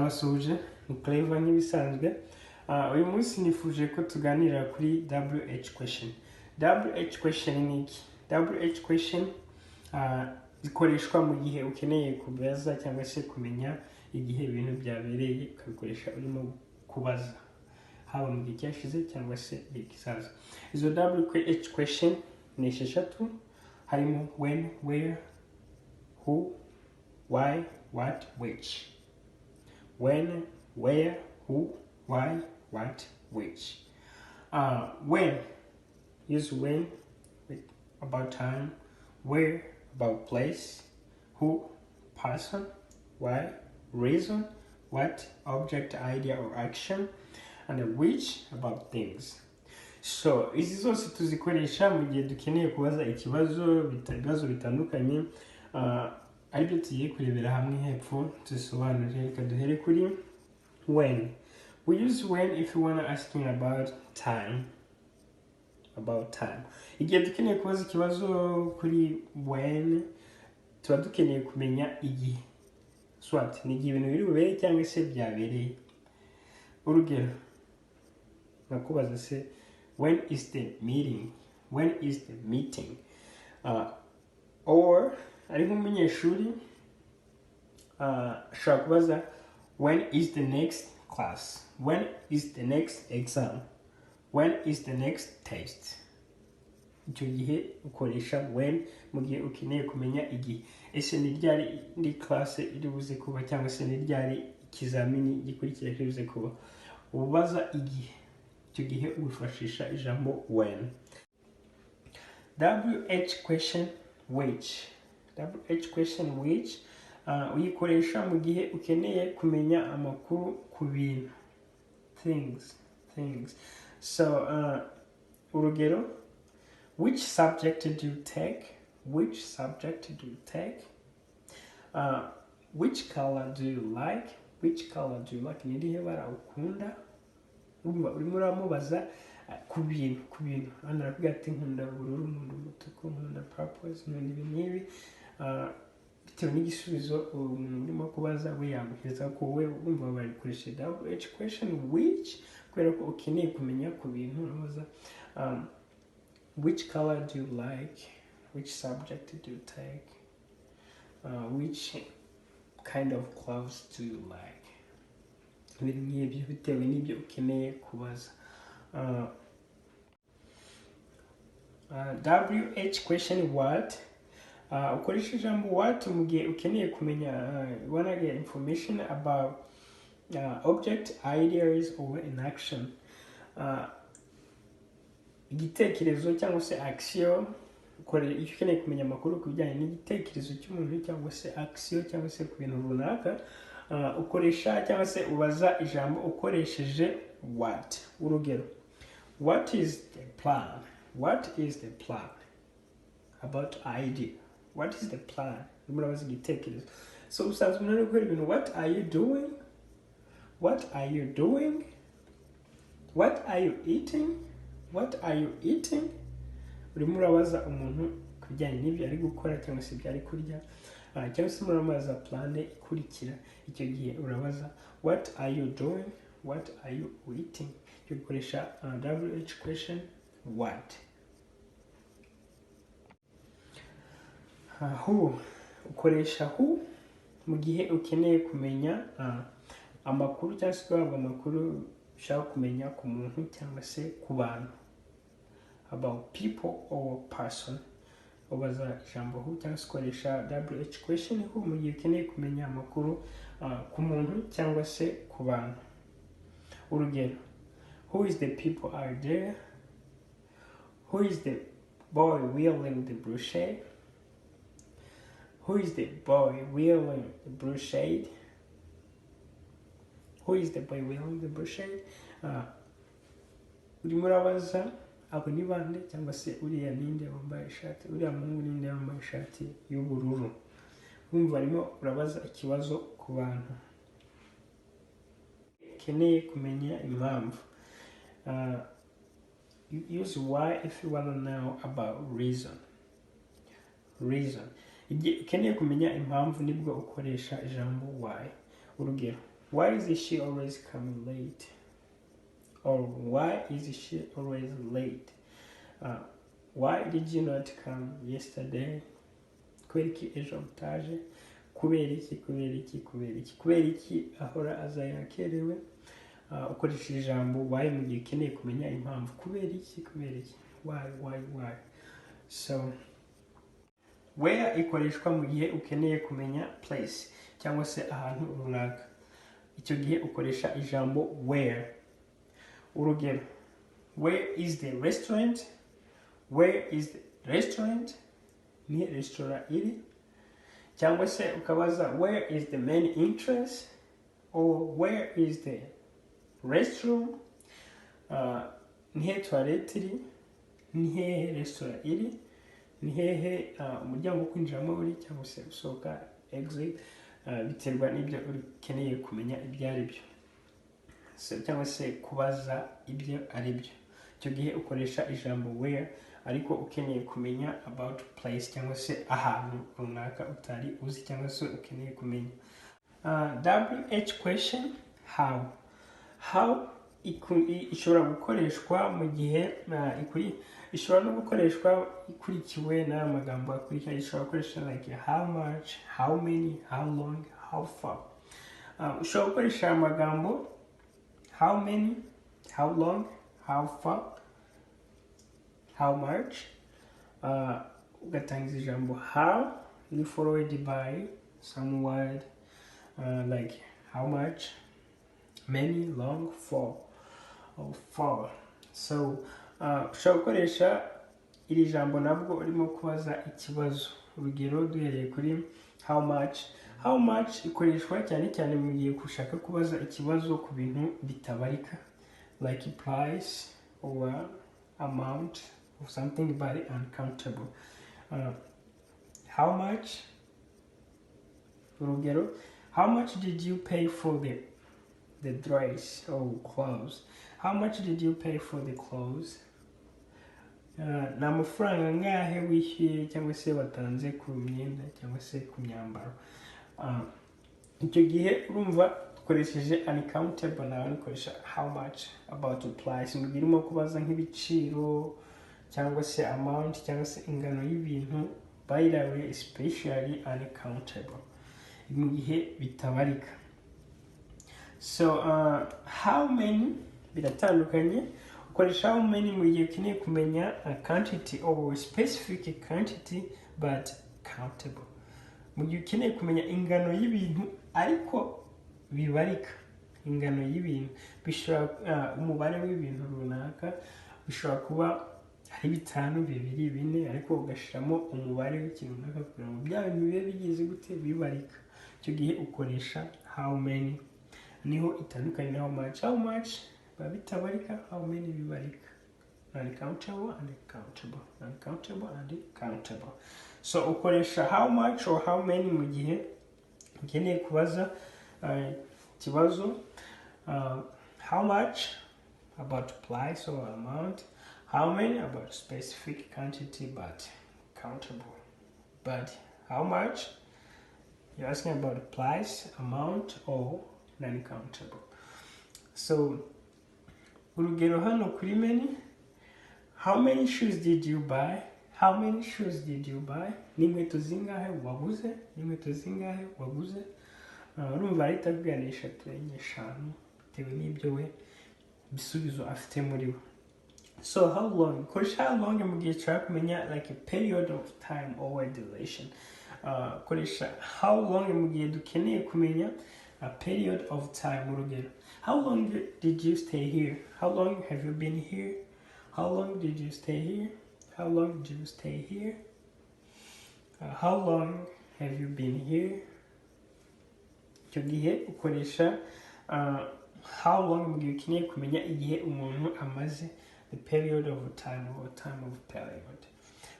ndabasuje ni Clever nk'ibisanzwe. Uyu munsi nifuje ko tuganira kuri WH question. WH question ni iki? WH question ikoreshwa mu gihe ukeneye kubaza cyangwa se kumenya igihe ibintu byabereye, ukabikoresha urimo kubaza, haba mu gihe cyashize cyangwa se igihe kizaza. Izo WH question ni esheshatu, harimo when, where, who, why, what, which. When, where, who, why, what, which. When, use when with about time, where, about place, who, person, why, reason, what, object, idea or action, and which, about things. So izi zose tuzikoresha mu gihe dukeneye kubaza ibibazo bitandukanye, aribyo tugiye kurebera hamwe hepfo tusobanurire. Reka duhere kuri when. We use when if you want to asking about time. Igihe dukeneye kubaza ikibazo kuri when, tuba dukeneye kumenya igihe. Swat ni igihe ibintu biri bubere cyangwa se byabereye. Urugero, nakubaza se when is the meeting? When is the meeting? Or ari nk'umunyeshuri ashobora kubaza when is the next class? When is the next exam? When is the next test? Icyo gihe ukoresha when mu gihe ukeneye kumenya igihe. Ese ni ryari indi class iri buze kuba, cyangwa se ni ryari ikizamini gikurikira kiri buze kuba? Ubaza igihe. Icyo gihe wifashisha ijambo when. WH question which. WH question which uyikoresha mu gihe ukeneye kumenya amakuru ku bintu. Things. So urugero, which subject do you take? Which subject do you take? Which color do you like? Which color do you like? Ni irihe bara ukunda? Urimo uramubaza ku bintu. Hano aravuga ati nkunda ubururu, nkunda umutuku, nkunda purple, nkunda ibi n'ibi. Bitewe n'igisubizo umuntu urimo kubaza we yaguheza ko we wumva barikoresha WH question which, kubera ko ukeneye kumenya ku bintu. Urabaza which color do you like? Which subject do you take? Which kind of clothes do you like? Ibintu nk'ibyo bitewe n'ibyo ukeneye kubaza. WH question what. Ukoresha ijambo what mu gihe ukeneye kumenya, you wanna get information about object, ideas or an action. Igitekerezo cyangwa se action. Iyo ukeneye kumenya amakuru ku bijyanye n'igitekerezo cy'umuntu cyangwa se action cyangwa se ku bintu runaka, ukoresha cyangwa se ubaza ijambo ukoresheje what. Urugero, what is the plan? What is the plan about idea? What is the plan? Murabaza igitekerezo. So usanzwe umuntu ari gukora ibintu, what are you doing? What are you doing? What are you eating? What are you eating? Urimo urabaza umuntu ku bijyanye n'ibyo ari gukora cyangwa se ibyo ari kurya, cyangwa se murabaza plan ikurikira. Icyo gihe urabaza what are you doing? What are you eating? Cyo gukoresha WH question what. Who. Ukoresha who mu gihe ukeneye kumenya amakuru cyangwa se guhabwa amakuru ushaka kumenya ku muntu cyangwa se ku bantu, about people or person. Ubaza ijambo who cyangwa se ukoresha WH question who mu gihe ukeneye kumenya amakuru ku muntu cyangwa se ku bantu. Urugero, who is the people are there? Who is the boy wielding the brushade? Who is the boy wielding the brushade? Who is the boy wielding the brushade? Urimo urabaza abo ni bande, cyangwa se uriya ninde wambaye ishati, uriya muhungu ninde wambaye ishati y'ubururu. Wumva arimo urabaza ikibazo ku bantu. Ukeneye kumenya impamvu. Use why if you want to know about reason. Igihe ukeneye kumenya impamvu nibwo ukoresha ijambo why. Urugero, why is she always coming late, or why is she always late. Why did you not come yesterday? Kubera iki ejo utaje? Kubera iki ahora aza yakerewe. Ukoresheje ijambo why mu gihe ukeneye kumenya impamvu. Kubera iki why. So where ikoreshwa mu gihe ukeneye kumenya place cyangwa se ahantu runaka. Icyo gihe ukoresha ijambo where. Urugero, where is the restaurant? Where is the restaurant? Ni restaurant iri. Cyangwa se ukabaza where is the main entrance, or where is the restroom? Ni he toilette iri? Ni hehe restaurant iri? Ni hehe umuryango wo kwinjiramo uri cyangwa se usohoka exit? Biterwa n'ibyo ukeneye kumenya ibyo ari byo, cyangwa se kubaza ibyo ari byo. Icyo gihe ukoresha ijambo where, ariko ukeneye kumenya about place cyangwa se ahantu runaka utari uzi cyangwa se ukeneye kumenya. WH question, how ishobora gukoreshwa mu gihe ishobora no gukoreshwa ikurikiwe n'amagambo akurikira. Ishobora gukoresha like how much, how many, how long, how far. Ushobora gukoresha amagambo how many, how long, how far, how much. Ugatangiza ijambo how, you followed by some word like how much, many, long, far. So ushobora gukoresha iri jambo nabwo urimo kubaza ikibazo. Urugero duhereye kuri how much ikoreshwa cyane cyane mu gihe ushaka kubaza ikibazo ku bintu bitabarika, like price or amount of something very uncountable. How much, urugero, how much did you pay for the dress or clothes? How much did you pay for the clothes? Ni amafaranga ngahe wishyuye cyangwa se watanze ku myenda cyangwa se ku myambaro. Icyo gihe urumva dukoresheje uncountable, nawe dukoresha how much. About price, mu gihe urimo kubaza nk'ibiciro cyangwa se amount cyangwa se ingano y'ibintu, by the way especially uncountable, mu gihe bitabarika. So how many biratandukanye. Ukoresha how many mu gihe ukeneye kumenya a quantity or specific quantity but countable. Mu gihe ukeneye kumenya ingano y'ibintu ariko bibarika. Ingano y'ibintu bishobora umubare w'ibintu runaka bishobora kuba ari 5, 2, 4, ariko ugashiramo umubare w'ikintu runaka kugira ngo bya bintu bibe bigize gute bibarika. Icyo gihe ukoresha how many. Niho itandukanye na how much bitabarika, how many bibarika. Uncountable and countable. So ukoresha how much or how many mu gihe ukeneye kubaza ikibazo. How much about price or amount. How many about specific quantity but countable. But how much, you're asking about price, amount, or non-countable. So urugero hano kuri many, how many shoes did you buy? How many shoes did you buy? Ni inkweto zingahe waguze? Urumva ahita avuganisha 3, 4 bitewe n'ibyo we bisubizo afite muri we. So how long, koresha how long mu gihe ushaka kumenya like a period of time or duration. Koresha how long mu gihe dukeneye kumenya a period of time. Urugero, how long did you stay here? How long have you been here? How long did you stay here? How long did you stay here? How long have you been here? Icyo gihe ukoresha how long mu gihe ukeneye kumenya igihe umuntu amaze, the period of time or time of period.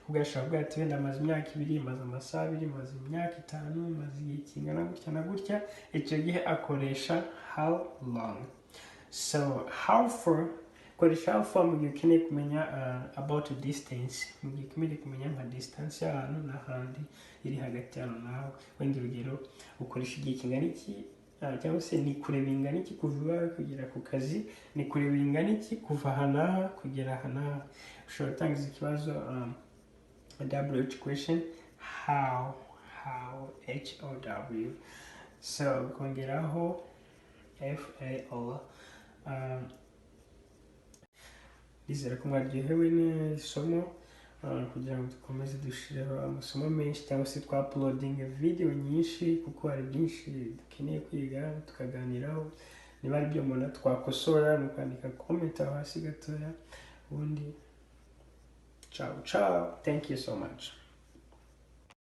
Ugashaka kuvuga ati wenda amaze imyaka 2, maze amasaha 2, maze imyaka 5, maze igihe kingana gutya na gutya. Icyo gihe akoresha how long. So how far, koresha how far mu gihe ukeneye kumenya about distance, mu gihe ukeneye kumenya nka distance y'ahantu n'ahandi iri hagati y'ahantu naho. Wenda urugero ukoresha igihe kingana iki cyangwa se ni kure bingana iki kuva iwawe kugera ku kazi, ni kure bingana iki kuva aha n'aha kugera aha n'aha. Ushobora gutangiza ikibazo WH question, how HOW, so kongeraho FAO. Ndizera ko mwaryohewe n'isomo, kugira ngo dukomeze dushireho amasomo menshi cyangwa se twa uploading video nyinshi, kuko hari byinshi dukeneye kwiga tukaganiraho. Niba ari byo mbona twakosora, mukandika comment aho hasi gatoya, ubundi ciao, thank you so much.